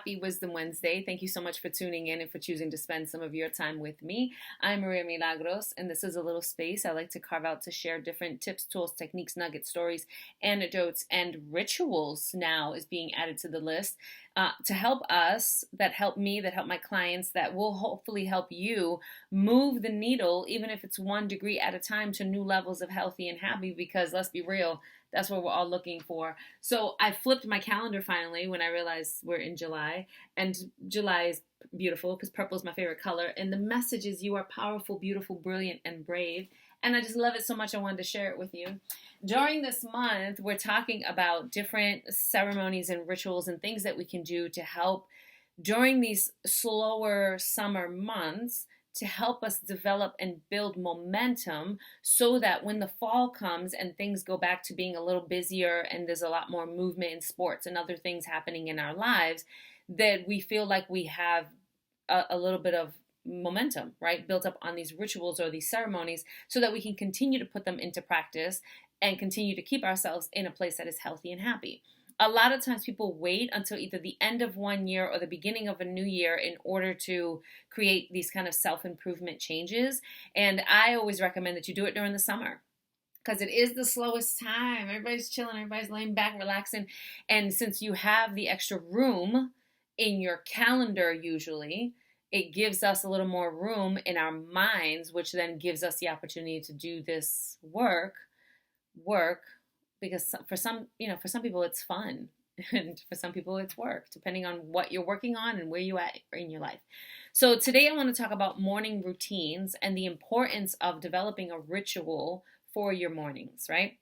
Happy Wisdom Wednesday. Thank you so much for tuning in and for choosing to spend some of your time with me. I'm Maria Milagros, and this is a little space I like to carve out to share different tips, tools, techniques, nuggets, stories, anecdotes, and rituals now is being added to the list to help us, that help me, that help my clients, that will hopefully help you move the needle, even if it's 1 degree at a time, to new levels of healthy and happy, because let's be real, that's what we're all looking for. So I flipped my calendar finally when I realized we're in July, and July is beautiful because purple is my favorite color. And the message is you are powerful, beautiful, brilliant, and brave. And I just love it so much I wanted to share it with you. During this month, we're talking about different ceremonies and rituals and things that we can do to help during these slower summer months to help us develop and build momentum so that when the fall comes and things go back to being a little busier and there's a lot more movement in sports and other things happening in our lives, that we feel like we have a little bit of momentum, right? Built up on these rituals or these ceremonies so that we can continue to put them into practice and continue to keep ourselves in a place that is healthy and happy. A lot of times people wait until either the end of one year or the beginning of a new year in order to create these kind of self-improvement changes. And I always recommend that you do it during the summer because it is the slowest time. Everybody's chilling, everybody's laying back, relaxing. And since you have the extra room in your calendar usually, it gives us a little more room in our minds, which then gives us the opportunity to do this work because for some people it's fun and for some people it's work, depending on what you're working on and where you at in your life. So today I want to talk about morning routines and the importance of developing a ritual for your mornings, right?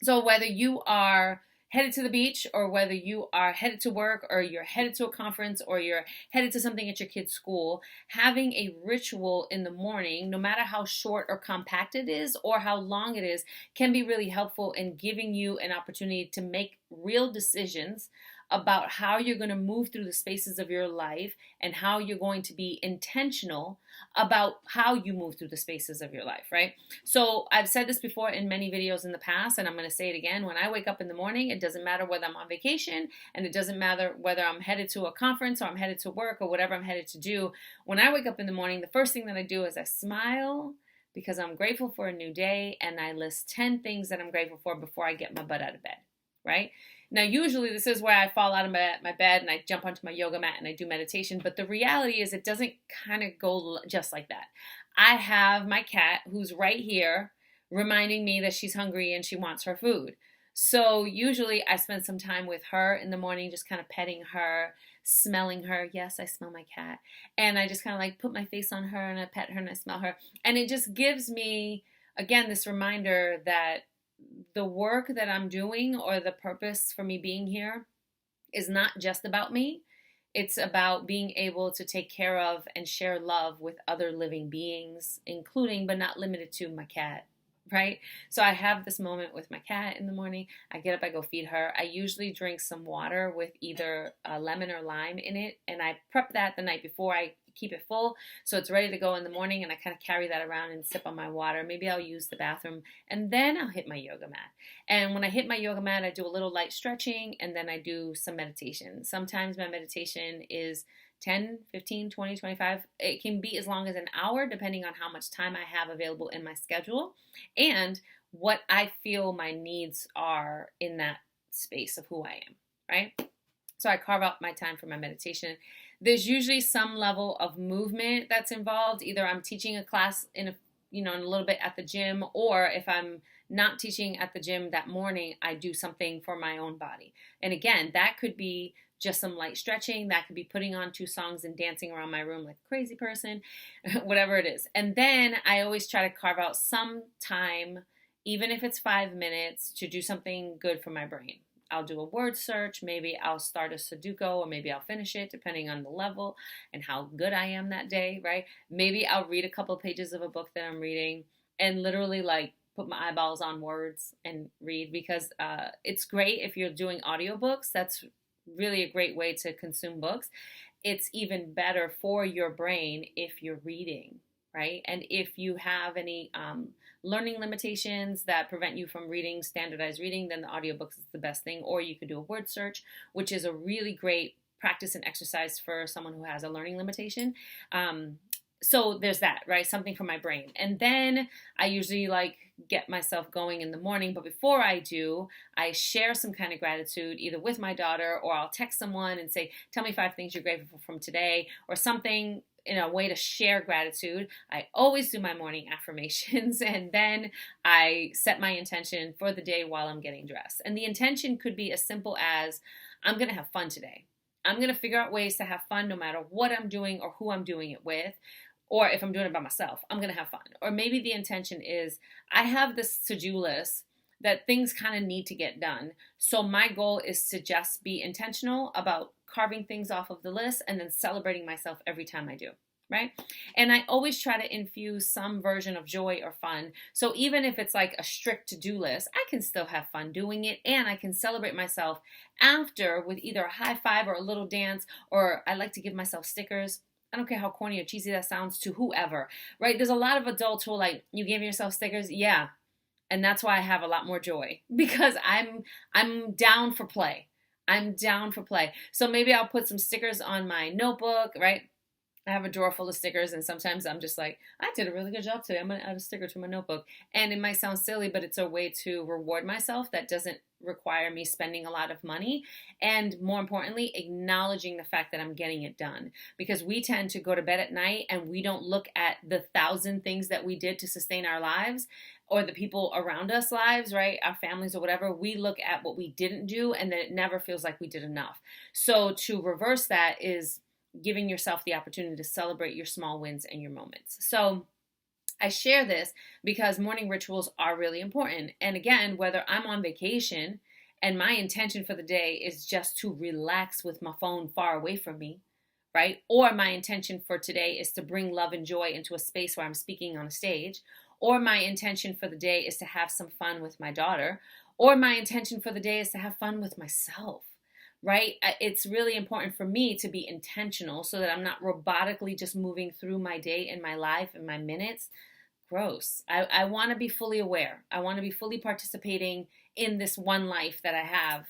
So whether you are headed to the beach or whether you are headed to work or you're headed to a conference or you're headed to something at your kid's school, having a ritual in the morning, no matter how short or compact it is or how long it is, can be really helpful in giving you an opportunity to make real decisions about how you're going to move through the spaces of your life and how you're going to be intentional about how you move through the spaces of your life, right? So I've said this before in many videos in the past, and I'm going to say it again. When I wake up in the morning, it doesn't matter whether I'm on vacation, and it doesn't matter whether I'm headed to a conference or I'm headed to work or whatever I'm headed to do. When I wake up in the morning, the first thing that I do is I smile because I'm grateful for a new day, and I list 10 things that I'm grateful for before I get my butt out of bed, right? Now, usually this is where I fall out of my bed and I jump onto my yoga mat and I do meditation. But the reality is it doesn't kind of go just like that. I have my cat who's right here reminding me that she's hungry and she wants her food. So usually I spend some time with her in the morning, just kind of petting her, smelling her. Yes, I smell my cat. And I just kind of like put my face on her and I pet her and I smell her. And it just gives me, again, this reminder that the work that I'm doing or the purpose for me being here is not just about me. It's about being able to take care of and share love with other living beings, including but not limited to my cat, right? So I have this moment with my cat in the morning. I get up, I go feed her. I usually drink some water with either lemon or lime in it, and I prep that the night before. I keep it full so it's ready to go in the morning, and I kind of carry that around and sip on my water. Maybe I'll use the bathroom, and then I'll hit my yoga mat. And when I hit my yoga mat, I do a little light stretching, and then I do some meditation. Sometimes my meditation is 10, 15, 20, 25. It can be as long as an hour depending on how much time I have available in my schedule and what I feel my needs are in that space of who I am, right? So I carve out my time for my meditation. There's usually some level of movement that's involved. Either I'm teaching a class in a little bit at the gym, or if I'm not teaching at the gym that morning, I do something for my own body. And again, that could be just some light stretching. That could be putting on 2 songs and dancing around my room like a crazy person, whatever it is. And then I always try to carve out some time, even if it's 5 minutes, to do something good for my brain. I'll do a word search, maybe I'll start a Sudoku, or maybe I'll finish it depending on the level and how good I am that day, right? Maybe I'll read a couple pages of a book that I'm reading and literally like put my eyeballs on words and read, because it's great if you're doing audiobooks. That's really a great way to consume books. It's even better for your brain if you're reading, right? And if you have any learning limitations that prevent you from reading standardized reading, then the audiobooks is the best thing. Or you could do a word search, which is a really great practice and exercise for someone who has a learning limitation. So there's that, right? Something for my brain. And then I usually like get myself going in the morning. But before I do, I share some kind of gratitude either with my daughter, or I'll text someone and say, tell me 5 things you're grateful for from today, or something in a way to share gratitude. I always do my morning affirmations, and then I set my intention for the day while I'm getting dressed. And the intention could be as simple as, I'm going to have fun today. I'm going to figure out ways to have fun no matter what I'm doing or who I'm doing it with. Or if I'm doing it by myself, I'm going to have fun. Or maybe the intention is, I have this to-do list that things kind of need to get done. So my goal is to just be intentional about carving things off of the list and then celebrating myself every time I do, right? And I always try to infuse some version of joy or fun. So even if it's like a strict to-do list, I can still have fun doing it, and I can celebrate myself after with either a high five or a little dance, or I like to give myself stickers. I don't care how corny or cheesy that sounds to whoever, right? There's a lot of adults who are like, you gave yourself stickers? Yeah. And that's why I have a lot more joy, because I'm down for play. I'm down for play. So maybe I'll put some stickers on my notebook, right? I have a drawer full of stickers, and sometimes I'm just like, I did a really good job today. I'm going to add a sticker to my notebook. And it might sound silly, but it's a way to reward myself that doesn't require me spending a lot of money. And more importantly, acknowledging the fact that I'm getting it done. Because we tend to go to bed at night and we don't look at the 1,000 things that we did to sustain our lives, or the people around us lives, right? Our families or whatever. We look at what we didn't do, and then it never feels like we did enough. So to reverse that is giving yourself the opportunity to celebrate your small wins and your moments. So I share this because morning rituals are really important. And again, whether I'm on vacation and my intention for the day is just to relax with my phone far away from me, right? Or my intention for today is to bring love and joy into a space where I'm speaking on a stage. Or my intention for the day is to have some fun with my daughter. Or my intention for the day is to have fun with myself. Right? It's really important for me to be intentional so that I'm not robotically just moving through my day and my life and my minutes. Gross. I want to be fully aware. I want to be fully participating in this one life that I have.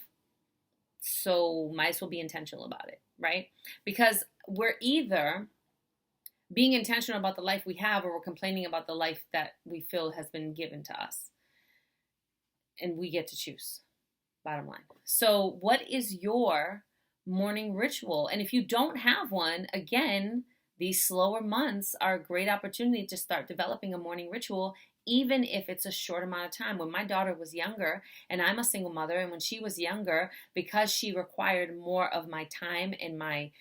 So might as well be intentional about it, right? Because we're either being intentional about the life we have, or we're complaining about the life that we feel has been given to us. And we get to choose. Bottom line. So what is your morning ritual? And if you don't have one, again, these slower months are a great opportunity to start developing a morning ritual, even if it's a short amount of time. When my daughter was younger, and I'm a single mother, and when she was younger, because she required more of my time and my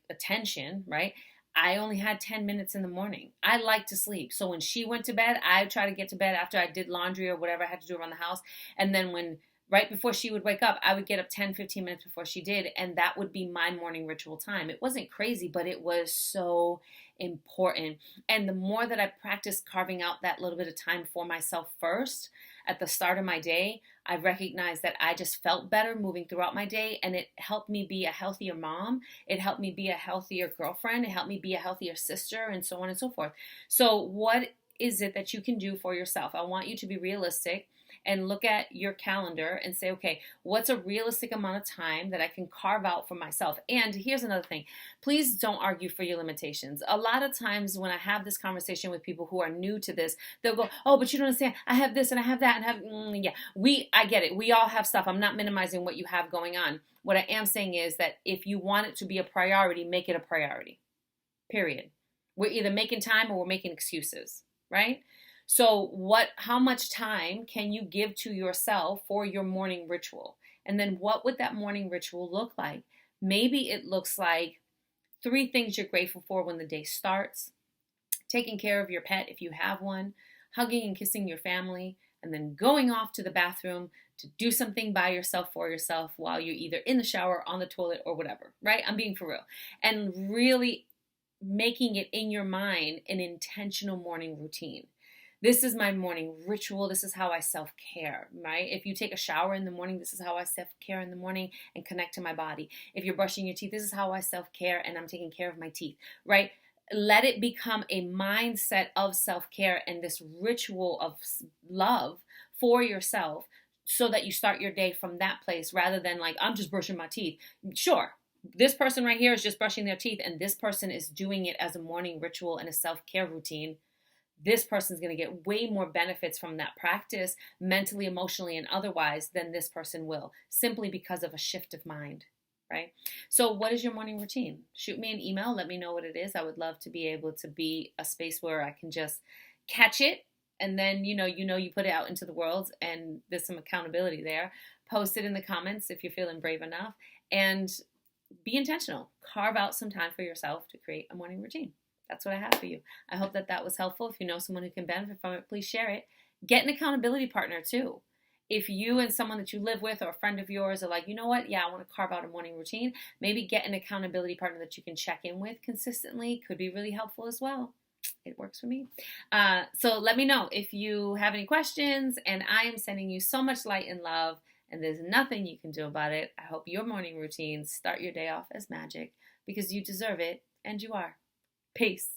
attention, right? I only had 10 minutes in the morning. I like to sleep. So when she went to bed, I try to get to bed after I did laundry or whatever I had to do around the house. And then right before she would wake up, I would get up 10, 15 minutes before she did, and that would be my morning ritual time. It wasn't crazy, but it was so important. And the more that I practiced carving out that little bit of time for myself first at the start of my day, I recognized that I just felt better moving throughout my day, and it helped me be a healthier mom. It helped me be a healthier girlfriend. It helped me be a healthier sister, and so on and so forth. So what is it that you can do for yourself? I want you to be realistic and look at your calendar and say, okay, what's a realistic amount of time that I can carve out for myself? And here's another thing. Please don't argue for your limitations. A lot of times when I have this conversation with people who are new to this, they'll go, oh, but you don't understand. I have this and I have that and I get it. We all have stuff. I'm not minimizing what you have going on. What I am saying is that if you want it to be a priority, make it a priority. Period. We're either making time or we're making excuses, right? So how much time can you give to yourself for your morning ritual? And then what would that morning ritual look like? Maybe it looks like 3 things you're grateful for when the day starts, taking care of your pet if you have one, hugging and kissing your family, and then going off to the bathroom to do something by yourself for yourself while you're either in the shower, on the toilet, or whatever, right? I'm being for real. And really making it in your mind an intentional morning routine. This is my morning ritual. This is how I self-care, right? If you take a shower in the morning, this is how I self-care in the morning and connect to my body. If you're brushing your teeth, this is how I self-care and I'm taking care of my teeth, right? Let it become a mindset of self-care and this ritual of love for yourself so that you start your day from that place rather than like, I'm just brushing my teeth. Sure, this person right here is just brushing their teeth, and this person is doing it as a morning ritual and a self-care routine. This person's going to get way more benefits from that practice, mentally, emotionally, and otherwise, than this person will, simply because of a shift of mind, right? So what is your morning routine? Shoot me an email. Let me know what it is. I would love to be able to be a space where I can just catch it, and then you put it out into the world, and there's some accountability there. Post it in the comments if you're feeling brave enough, and be intentional. Carve out some time for yourself to create a morning routine. That's what I have for you. I hope that was helpful. If you know someone who can benefit from it, please share it. Get an accountability partner too. If you and someone that you live with or a friend of yours are like, you know what, yeah, I want to carve out a morning routine, maybe get an accountability partner that you can check in with consistently. Could be really helpful as well. It works for me. So let me know if you have any questions, and I am sending you so much light and love, and there's nothing you can do about it. I hope your morning routines start your day off as magic, because you deserve it, and you are. Peace.